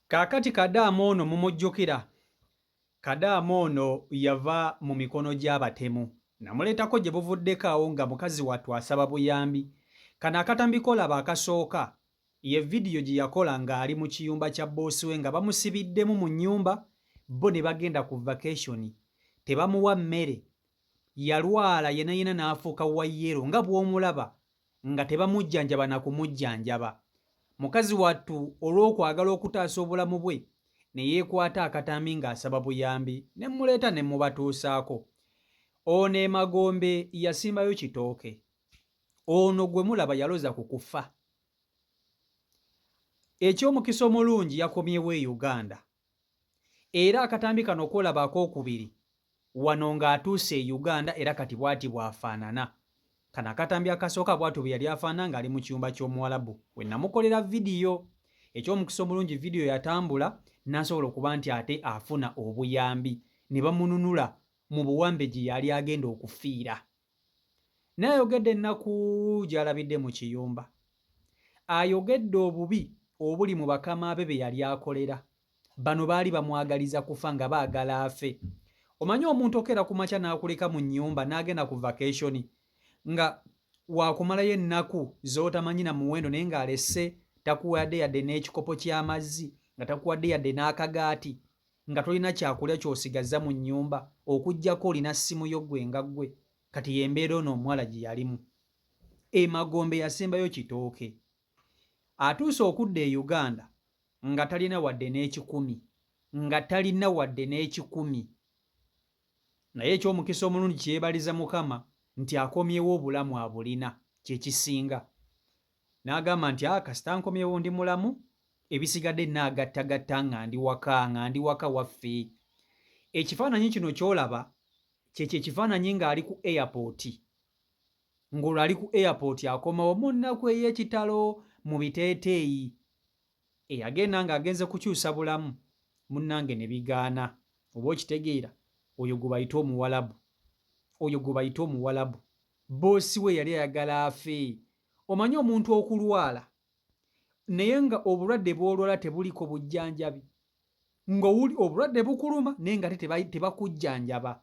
Kaakati Kadaama ono mumujjukira. Kadaama ono yava mu mikono gy'abatemu. Namuleetako gye buvuddeko awo nga mukazi wattu asaba buyambi. Kano akatambi kolaba akasooka ye vidiyo gye yakola ng'ali mu kiyumba kya boosi we nga bamusibiddemu mu nnyumba bo ne bagenda ku vacation. Tebamuwa mmere. Yalwala yenayena n'afuuka wayero nga bw'omulaba nga tebamujjanjaba na kumujjanjaba. Mukazi wattu olw'okwagala okutaasa obulamu bwe ne yeekwata akatambi ng'asaba buyambi ne mmuleeta ne mubatuusaako. Ono Emagombe yasimbayo kitooke. Ono gwe mulaba yaloza ku kufa. Eky'omukisa omulungi yakomyewo e Uganda. Era akatambi kano kolaba akookubiri wano ng'atuuse e Uganda era kati bw'ati bw'afaanana. Kano akatambi akasooka bw'atyo bwe yali afaanana ng'ali mu kiyumba ky'Omuwarabu we namukolera vidiyo. Eky'omukisa omulungi vidiyo yatambula n'asobola okuba nti ate afuna obuyambi ne bamununula mu buwambe gye yali agenda okufiira. N'ayogedde ennaku gy'alabidde mu kiyumba. Ayogedde obubi obuli mu bakama be be yali akolera. Bano baali bamwagaliza kufa nga baagala afe. Omanyi omuntu okeera ku makya n'akuleka mu nnyumba n'agenda ku vacation nga waakumalayo ennaku z'otamanyi na muwendo naye ng'alesse takuwadde yadde n'ekikopo ky'amazzi nga takuwadde yadde n'akagaati nga tolina kyakulya ky'osigazza mu nnyumba okuggyako olina ssimu yo ggwe nga ggwe. Kati y'embeera ono omuwala gye yalimu. Emagombe yasembayo kitooke. Atuuse okudda e Uganda nga talina wadde n'ekikumi. Naye eky'omukisa omulungi kyebaliza Mukama nti akomyewo obulamu abulina kye kisinga. N'agamba nti kasita nkomyewo ndi mulamu ebisigadde nnaagattagatta nga ndi waka waffe. Ekifaananyi kino ky'olaba kyekyo ekifaananyi ng'ali ku airport. Ng'olwo ali ku airport akomawo mu nnaku ey'ekitalo mu biteeteeyi. Eyagenda ng'agenze kukyusa bulamu munnange ne bigaana. Oba okitegeera oyo gwe bayita Omuwarabu. Boosi we yali ayagala afe. Omanyi omuntu okulwala naye nga obulwadde bw'olwala tebuliko bujjanjabi. Ng'owuli obulwadde bukuluma naye nga tebakujjanjaba.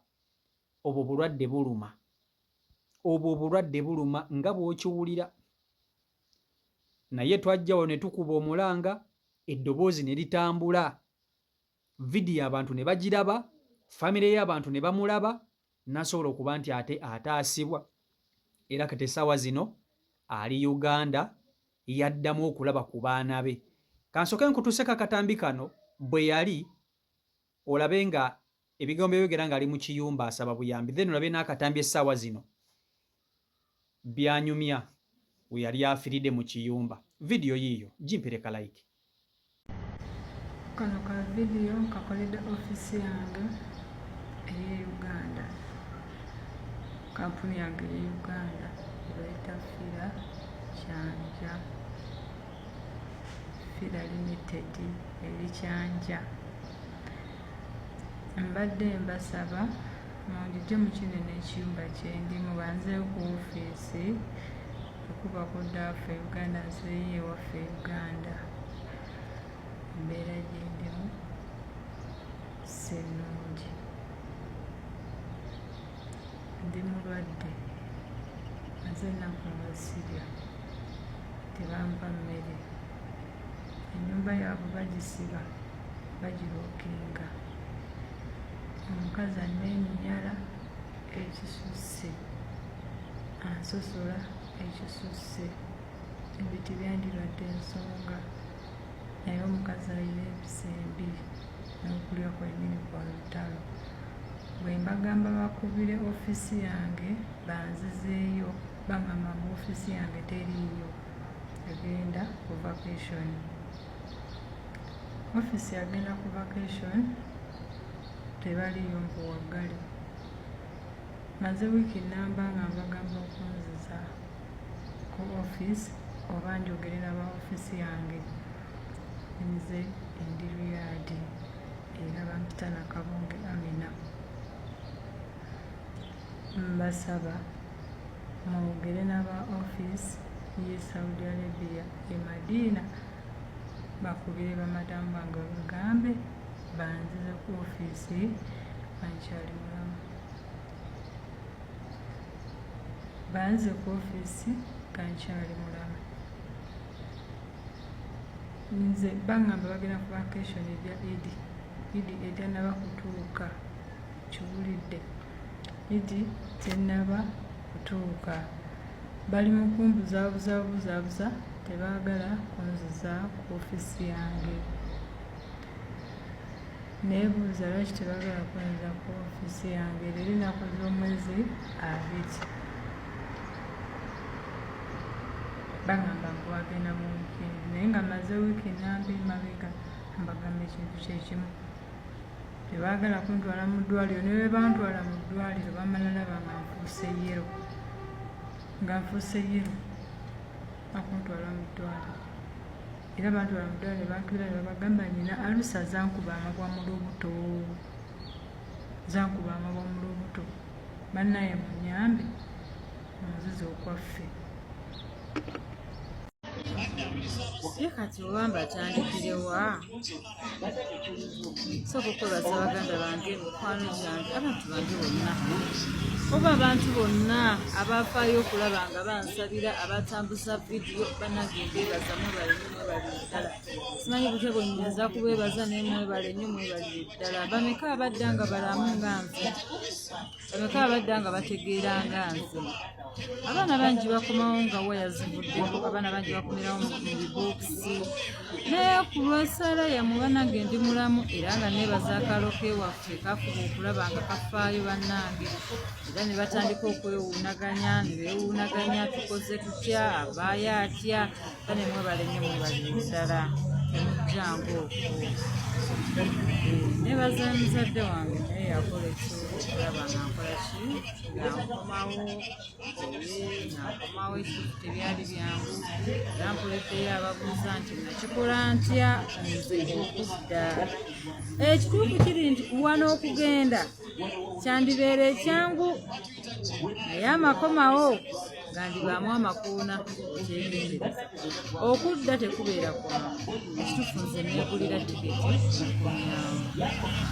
Obwo obulwadde buluma nga bw'okiwulira. Naye twajjawo ne tukuba omulanga eddoboozi ne litambula. Vidiyo abantu ne bagiraba, famire y'abantu ne bamulaba, n'asobola okuba nti ate ataasibwa. Era kati essaawa zino ali Uganda yaddamu okulaba ku baana be. Kansooke nkutuuseko akatambi kano bwe yali olabe nga ebigambo byogera ng'ali mu kiyumba asaba buyambi. Then olabe n'akatambi essaawa zino byanyumya we yali afiiridde mu kiyumba. Vidiyo yiiyo gimpereka like. Kano ka vidiyo nkakoledde ofiisi yange ey'e Uganda. Kampuni yange ey'e Uganda bayita Fira Kyanja. Fira Limited eri Kyanja. Mbadde mbasaba mundijje mu kino n'ekiyumba kye ndimu banzeeyo ku ofiisi okuba ku ddaafu e Uganda nzeeyo ewaffe e Uganda. Embeera gye ndimu si nnungi. Ndi mulwadde maze ennaku nga sirya, tebampa mmere. Ennyumba yaabwe bagisiba bagirookinga. Omukazi anneenyinyala ekisusse, ansosola ekisusse. Ebiti byandirwadde ensonga naye omukazi alina empisa embi n'okulya kwennyini kwa lutalo. Bwe mbagamba bakubire ofiisi yange banzizeeyo bangamba mu ofiisi yange teriiyo, agenda ku vacation. Ofiisi agenda ku vacation tebaliyo mpuwaggale. Maze wiiki nnamba nga mbagamba okunziza ku ofiisi oba njogere n'aba ofiisi yange. Nze endi Riyadi era bampita Nakabonge Amina. Mbasaba mwogere n'aba ofiisi y'e Saudi Arabia e Madina bakubire bamadamu bange bagambe banzize ku ofiisi bankyali mulamu. Banze ku ofiisi kankyali mulamu. Nze bangamba bagenda ku vacation ebya idi etannaba kutuuka. Kiwulidde idi tennaba kutuuka. Bali mu kumbuzaabuza tebaagala kunziza ku ofiisi yange. Neebuuza lwaki tebaagala kunziza ku ofiisi yange. Leero ennaku z'omwezi 2. Bangamba ngu bagenda mu wiikendi naye nga maze wiiki nambi mabega mbagamba ekintu kyekimu. Tebaagala kuntwala mu ddwaliro, ne bwe bantwala mu ddwaliro bamala laba nga nfuuse yero. Bakuntwala mu ddwaliro. Era bantwala mu ddwaliro bantwala ne babagamba nina alusa zankuba amagwa mu lubuto. Bannaye munyambe munzize okwaffe. Ye kati owamba atyandikirewa sooka okwebaza baganda bange, mukwano gyange, abantu bange bonna oba abantu bonna abafaayo okulaba nga bansabira, abatambuza vidiyo bannange mbeebaza mwebale ddala. Simanyi butya bwe nnyinza kubeebaza naye mwebale nnyo, mwebale ddala. Bameka abadda nga balamu nga nze, bameka abadda nga bategeera nga nze. Abaana bangi bakomawo nga waya zivuddeko, abaana bangi bakomerawo mu bibookisi. Naye ku lw'essaala yammwe bannange ndi mulamu era nga neebaza akaalo k'ewaffe kafuba okulaba nga kafaayo bannange. Era ne batandika okwewuunaganya, ne beewuunaganya tukoze tutya, avaayo atya. Bane mwebale nnyo, mwebale ddala. Temujjangu okwo. Neebaza muzadde wange naye yakola eky'okulaba nga nkola ki, nga nkomawo ekituufu tebyali byangu. Era mpoleddeyo ababuuza nti nakikola ntya, nze okudda. Ekituufu kiri nti wano okugenda kyandibeera ekyangu, naye amakomawo gandibaamu amakuuna. Ekyegendereza okudda tekubeera kwangu. Ekituufu nze neegulira tiketi nkomyawo.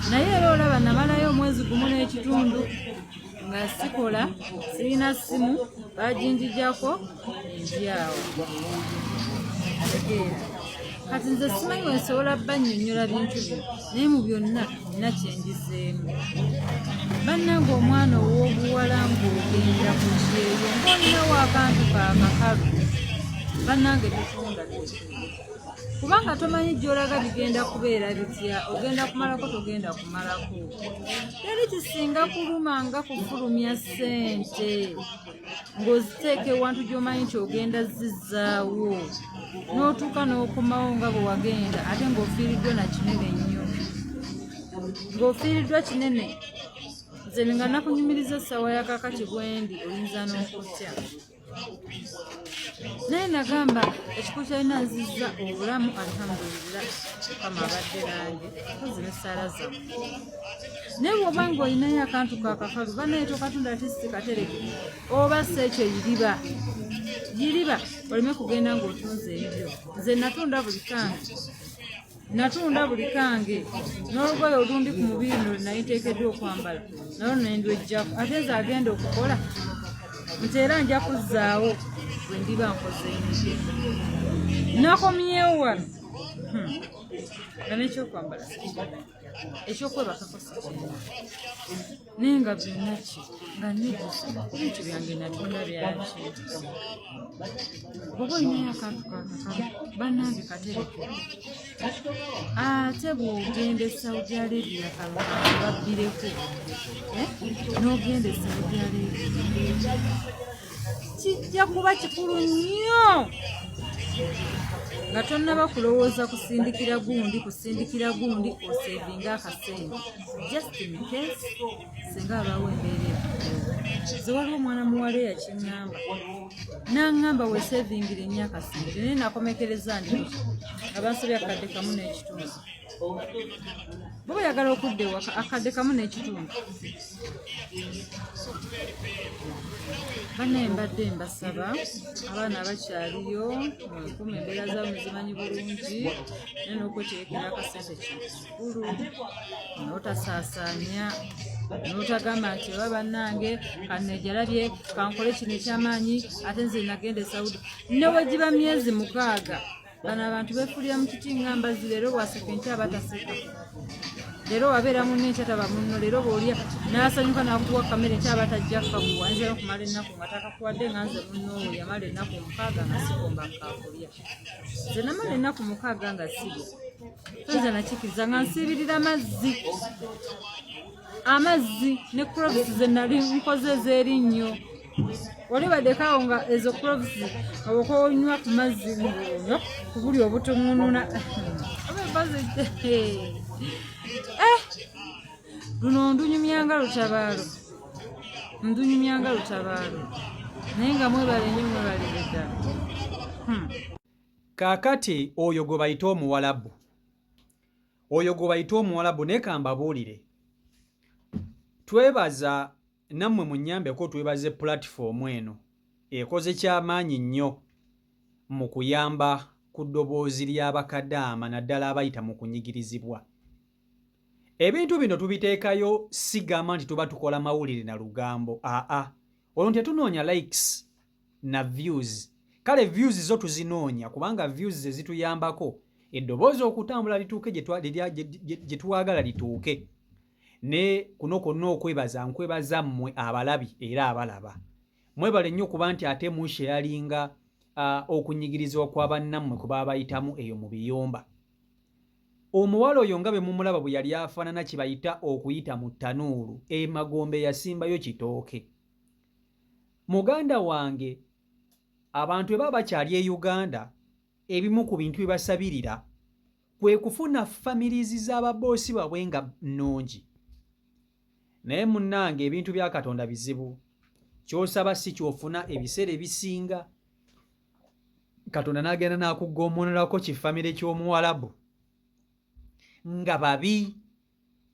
Naye era olaba namalayo omwezi gumu n'ekitundu nga sikola, sirina ssimu, baginjijjako endyawo. Kati nze simanyi wensobola bannyonnyola bintu bino, naye mu byonna nina kyenjizeemu. Bannange omwana ow'obuwala ng'ogenda ku kyeyo ng'olinawo akantu kaakakalu, bannange tetunda kubanga tomanyi gy'olaga bigenda kubeera bitya, ogenda kumalako togenda kumalako. Teri kisinga kuluma nga kufulumya ssente ng'oziteeka ewantu gy'omanyi nti ogenda zizzaawo, n'otuuka n'okomawo nga bwe wagenda ate ng'ofiiriddwa na kinene nnyo. Ng'ofiiriddwa kinene, nze nga nakunyumiriza essaawa ya kakati bwendi oyinza n'okutya. Naye nagamba ekikulu kyalina nzizza obulamu, alhamdulillah, Mukama abadde nange kozi n'essaala zammwe. Naye bw'oba ng'olinayo akantu kaakakalu bannaye tokatunda ate si katereke, oba si ekyo yiriba oleme kugenda ng'otunze ebyo. Nze natunda buli kange n'olugoye olundi ku mubiri no naye nteekeddwa okwambala nalwo nendwejjako, ate nze agenda okukola nti era nja kuzzaawo bwe ndiba nkoze nnyo. Nakomyewo wano nga n'ekyokwambala ekyokwebakako sikirina, naye nga byonna ki nga nejjusa ebintu byange natunda byaki. Bw'oba olinayo akantu kaakakamu bannange katereke. Ate bw'ogenda e Saudi Arabia kalungi babbireko, n'ogenda e Saudi Arabia kijja kuba kikulu nnyo nga tonnaba kulowooza kusindikira gundi osevinga akasente just in case singa abaawo embeera eyo. nze waliwo omwana muwala eyakiŋŋamba n'aŋŋamba weesevingire emyaka singi naye nakomekereza ndi abansobya akadde kamu n'ekitundu bo bayagala okudda ewaka akadde kamu n'ekitundu bannaye mbadde mbasaba abaana abakyaliyo mwekuuma embeera zaabwe zimanyi bulungi naye n'okweterekera akasente kikulu n'otasaasaanya n'otagamba nti oba bannange kannejalabye kankole kino ekyamaanyi ate nze nagenda e Saudi newe giba myezi 6 bano abantu beefulira mu kiti ngamba zi leero bwaseka enkya bataseka leero wabeera munno enkyataba munno leero bwolya n'asanyuka n'akuwa kamere enkyaba tajja kakuwa nze n'okumala ennaku nga takakuwadde nga nze munno oyo yamala ennaku 6 nga sigomba kakulya nze namala ennaku 6 nga sirya nze nakikiriza nga nsiibirira amazzi ne cloves ze nali nkoze ez'erinnyo wali baddekaawo nga ezo cloves obakonywa ku mazzi ng'onywa ku buli obutuŋŋununa luno ndunyumyanga lutabaalo naye nga mwebale nnyo mwebalire ddala. Kaakati oyo gwe bayita omuwalabu naye kambabuulire twebaza nammwe munnyambeko twebaze pulatifomu eno ekoze kyamaanyi nnyo mu kuyamba ku ddoboozi ly'abakadaama naddala abayita mu kunyigirizibwa. Ebintu bino tubiteekayo sigamba nti tuba tukola mawulire na lugambo olwo tetunoonya likes na views. Kale views zo tuzinoonya kubanga views ze zituyambako eddoboozi okutambula lituuke gye twagala lituuke. Ne kuno konna nkwebaza mmwe abalabi era abalaba mwebale nnyo kuba nti ate musheyalinga okunyigirizibwa kwa bannammwe kuba bayitamu eyo mu biyumba. Omuwala oyo nga bwe mumulaba bwe yali afaanana kibayita okuyita mu ttanuulu emagombe yasimbayo kitooke. Muganda wange abantu bwe baba bakyali e Uganda ebimu ku bintu bibasabirira kwe kufuna famirizi z'ababoosi babwe nga nnungi. Naye munnange ebintu bya Katonda bizibu. Ky'osaba si ky'ofuna ebiseera ebisinga. Katonda n'agenda n'akugommonerako kifamire ky'omuwalabu nga babi,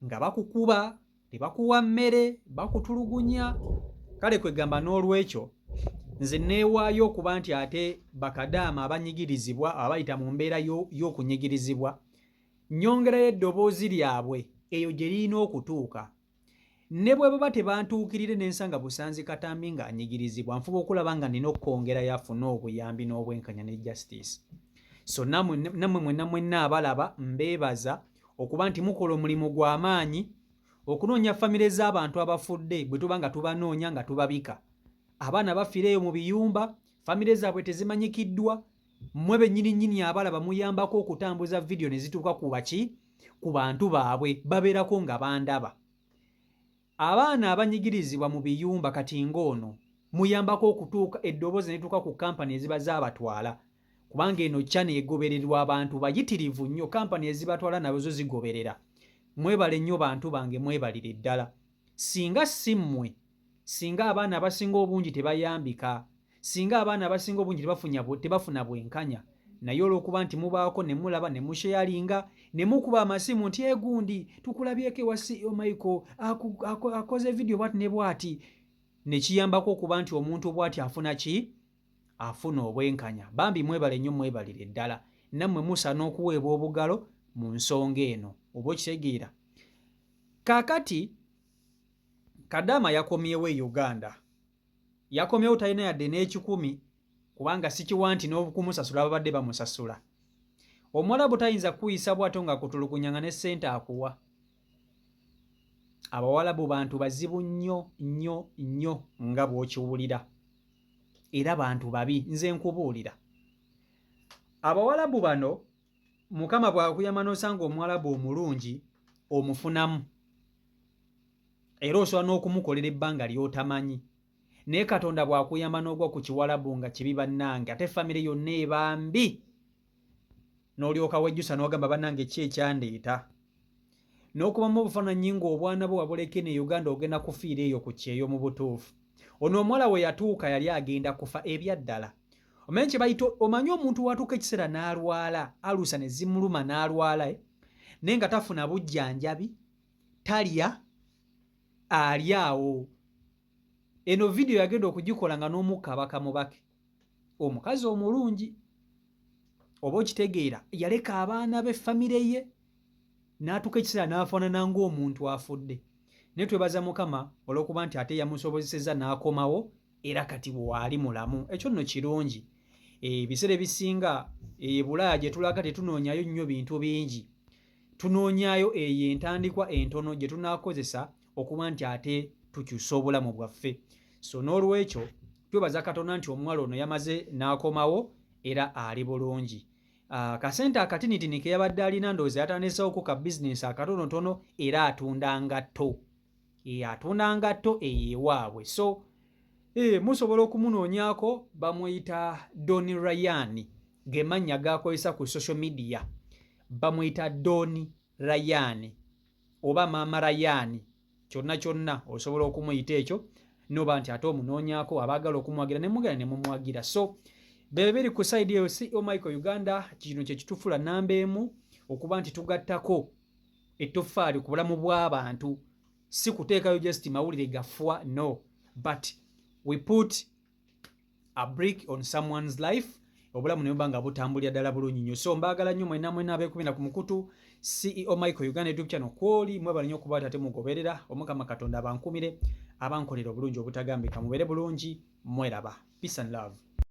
nga bakukuba, tebakuwa mmere, bakutulugunya. Kale kwegamba n'olwekyo nze neewaayo okuba nti ate bakadaama abanyigirizibwa abayita mu mbeera y'okunyigirizibwa nnyongerayo eddoboozi lyabwe eyo gye lirina okutuuka. Ne bwe baba tebantuukirire n'ensanga Busanzi Katambi ng'anyigirizibwa nfuba okulaba nga nina okwongera yafuna obuyambi n'obwenkanya ne justice. So nammwe mwenna abalaba mbeebaza okuba nti mukola omulimu gw'amaanyi okunoonya famire z'abantu abafudde bwe tuba nga tubanoonya nga tubabika. Abaana bafiireyo mu biyumba, famire zaabwe tezimanyikiddwa, mmwe bennyini abalaba muyambako okutambuza vidiyo ne zituuka ku bantu baabwe babeerako nga bandaba. Abaana abanyigirizibwa mu biyumba kati ng'ono muyambako okutuuka eddoboozi netuuka ku kampani eziba zaabatwala kubanga eno channel egobererwa abantu bayitirivu nnyo. Kampani ezibatwala nazo zigoberera. Mwebale nnyo bantu bange, mwebalire ddala. Singa si mmwe, singa abaana abasinga obungi tebayambika, singa abaana abasinga obungi tebafuna bwenkanya, naye olw'okuba nti mubaako ne mulaba ne musheyalinga ne mukuba amasimu nti egundi tukulabyeko ewasi Michael akoze vidiyo bwati ne bwati, ne kiyambako okuba nti omuntu bwati afuna ki? Afuna obwenkanya. Bambi mwebale nnyo, mwebalire ddala. Nammwe musaana okuweebwa obugalo mu nsonga eno oba okitegeera. Kaakati Kadaama yakomyewo e Uganda. Yakomyewo talina yadde n'ekikumi kubanga sikiwa nti n'okumusasula babadde bamusasula. Omuwalabu tayinza kuyisa bwato nga kutulugunyanga ne ssente akuwa. Abawalabu bantu bazibu nnyo nga bw'okiwulira. Era bantu babi, nze nkubuulira. Abawalabu bano Mukama bw'akuyamba n'osanga omuwalabu omulungi omufunamu. Era osobola n'okumukolera ebbanga ly'otamanyi. Naye Katonda bw'akuyamba n'ogwa ku kiwalabu nga kibi bannange ate famire yonna eba mbi. N'olyoka wejjusa n'ogamba bannange ki ekyandeeta. N'okubamu obufaananyi ng'obwana bwo wabuleke ne Uganda ogenda kufiira eyo ku kyeyo mu butuufu. ono omuwala we yatuuka yali agenda kufa ebyaddala. Omanyi omuntu watuuka ekiseera n'alwala, aluusa ne zimuluma n'alwala, naye nga tafuna bujjanjabi, talya, ali awo. Eno vidiyo yagenda okugikola nga n'omukka abakamubake. Omukazi omulungi, oba okitegeera, yaleka abaana be famire ye, n'atuuka ekiseera n'afaanana ng'omuntu afudde. Naye twebaza Mukama olw'okuba nti ate yamusobozesezza n'akomawo era kati bw'ali mulamu. Ekyo nno kirungi. Ebiseera ebisinga Bulaaya gye tulaga tetunoonyayo nnyo bintu bingi. Tunoonyaayo eyo entandikwa entono gye tunaakozesa okuba nti ate tukyusa obulamu bwaffe. So n'olwekyo twebaza Katonda nti omuwala ono yamaze n'akomawo era ali bulungi. Kasente akatinitini ke yabadde alina ndowooza yatandiseewo ka bizinesi akatonotono era atunda ngatto. Atunda ngatto eyeewaabwe. So musobola okumunoonyaako, bamuyita Doni Ryan, ge mannya g'akozesa ku social media. Bamuyita Doni Ryan oba Maama Ryan, kyonna osobola okumuyita ekyo, noba nti ate omunoonyaako, abaagala okumuwagira ne mugenda ne mumuwagira. So bebe biri ku side eyo CEO Michael Uganda, kino kye kitufula nnamba emu okuba nti tugattako ettoffaali ku bulamu bw'abantu, si kuteekayo just mawulire gafwa, no, but we put a brick on someone's life, obulamu ne banga butambulira ddala bulungi nnyo. So mbaagala nnyo mwena abeekumira ku mukutu CEO Michael Uganda YouTube channel kwoli mwebala nnyo okuba ate mugoberera. Omukama Katonda abankumire, abankolera obulungi obutagambika. Mubeere bulungi, mweraba. Peace and love.